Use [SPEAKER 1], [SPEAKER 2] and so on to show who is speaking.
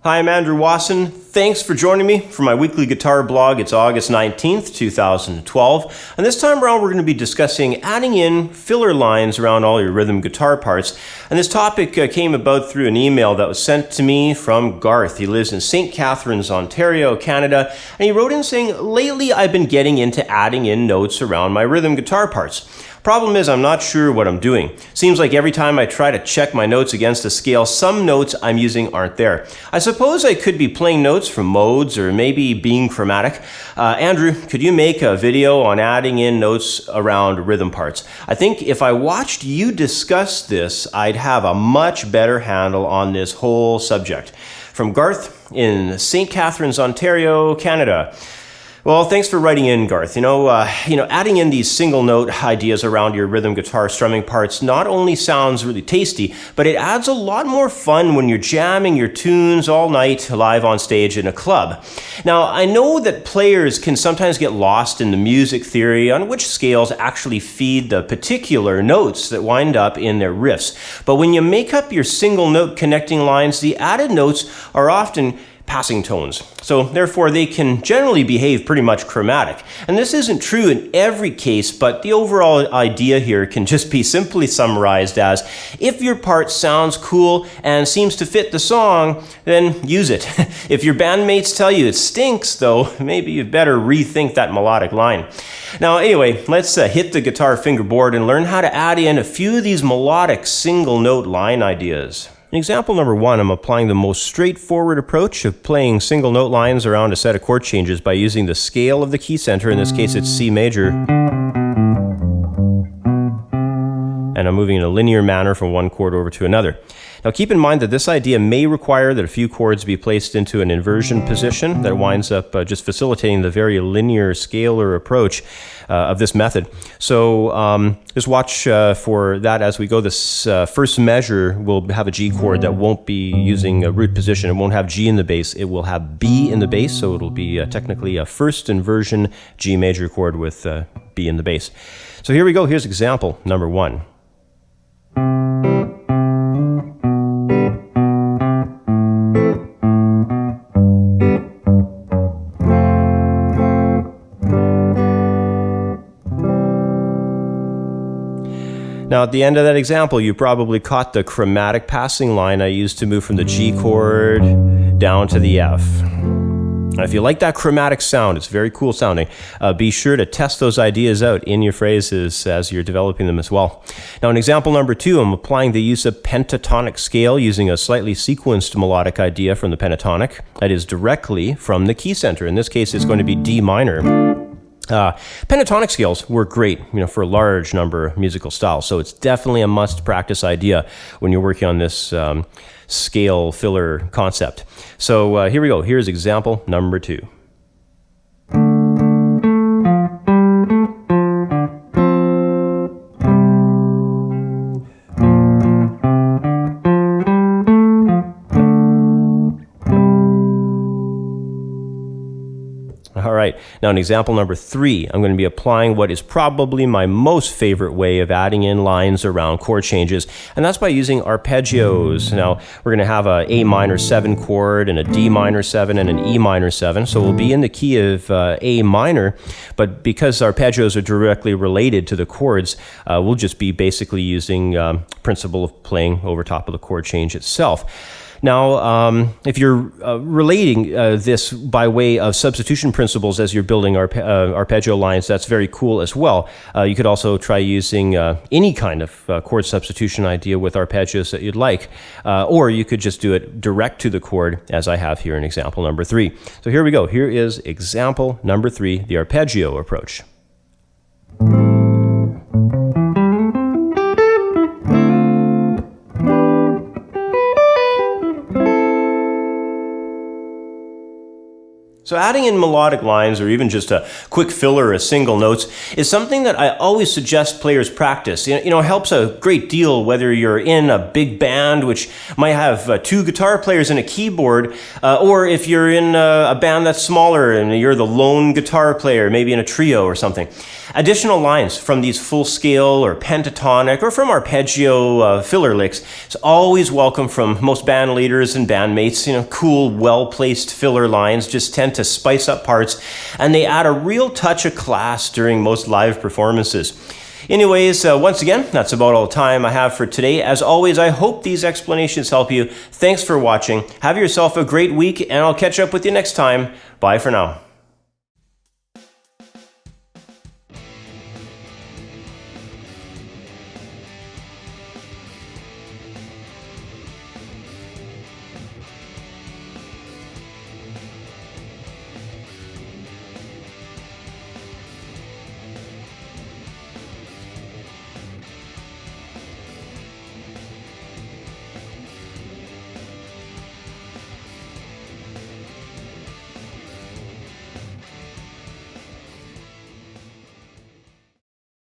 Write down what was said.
[SPEAKER 1] Hi, I'm Andrew Wasson. Thanks for joining me for my weekly guitar blog. It's August 19th, 2012. And this time around, we're going to be discussing adding in filler lines around all your rhythm guitar parts. And this topic came about through an email that was sent to me from Garth. He lives in St. Catharines, Ontario, Canada. And he wrote in saying, lately I've been getting into adding in notes around my rhythm guitar parts. Problem is, I'm not sure what I'm doing. Seems like every time I try to check my notes against a scale, some notes I'm using aren't there. I suppose I could be playing notes from modes or maybe being chromatic. Andrew, could you make a video on adding in notes around rhythm parts? I think if I watched you discuss this, I'd have a much better handle on this whole subject. From Garth in St. Catharines, Ontario, Canada. Well, thanks for writing in, Garth. Adding in these single note ideas around your rhythm guitar strumming parts not only sounds really tasty, but it adds a lot more fun when you're jamming your tunes all night live on stage in a club. Now, I know that players can sometimes get lost in the music theory on which scales actually feed the particular notes that wind up in their riffs. But when you make up your single note connecting lines, the added notes are often passing tones. So therefore they can generally behave pretty much chromatic. And this isn't true in every case, but the overall idea here can just be simply summarized as, if your part sounds cool and seems to fit the song, then use it. If your bandmates tell you it stinks, though, maybe you'd better rethink that melodic line. Now anyway, let's hit the guitar fingerboard and learn how to add in a few of these melodic single note line ideas. In example number 1, I'm applying the most straightforward approach of playing single note lines around a set of chord changes by using the scale of the key center. In this case, it's C major. And I'm moving in a linear manner from one chord over to another. Now keep in mind that this idea may require that a few chords be placed into an inversion position that winds up just facilitating the very linear scalar approach of this method. So just watch for that as we go. This first measure will have a G chord that won't be using a root position. It won't have G in the bass. It will have B in the bass, so it'll be technically a first inversion G major chord with B in the bass. So here we go. Here's example number 1. Now, at the end of that example, you probably caught the chromatic passing line I used to move from the G chord down to the F. Now, if you like that chromatic sound, it's very cool sounding, be sure to test those ideas out in your phrases as you're developing them as well. Now, in example number 2, I'm applying the use of pentatonic scale using a slightly sequenced melodic idea from the pentatonic, that is directly from the key center. In this case, it's going to be D minor. Pentatonic scales work great, for a large number of musical styles, so it's definitely a must-practice idea when you're working on this scale filler concept. So here we go. Here's example number 2. All right, now in example number 3, I'm going to be applying what is probably my most favorite way of adding in lines around chord changes, and that's by using arpeggios. Now, we're going to have a A minor 7 chord and a D minor 7 and an E minor 7, so we'll be in the key of A minor, but because arpeggios are directly related to the chords, we'll just be basically using principle of playing over top of the chord change itself. Now, if you're relating this by way of substitution principles as you're building arpeggio lines, that's very cool as well. You could also try using any kind of chord substitution idea with arpeggios that you'd like, or you could just do it direct to the chord, as I have here in example number 3. So here we go. Here is example number 3, the arpeggio approach. So adding in melodic lines or even just a quick filler or a single notes is something that I always suggest players practice. It helps a great deal whether you're in a big band which might have two guitar players and a keyboard, or if you're in a band that's smaller and you're the lone guitar player, maybe in a trio or something. Additional lines from these full scale or pentatonic or from arpeggio filler licks is always welcome from most band leaders and bandmates. Cool, well-placed filler lines just tend to spice up parts, and they add a real touch of class during most live performances. Anyways, once again, that's about all the time I have for today. As always, I hope these explanations help you. Thanks for watching. Have yourself a great week, and I'll catch up with you next time. Bye for now.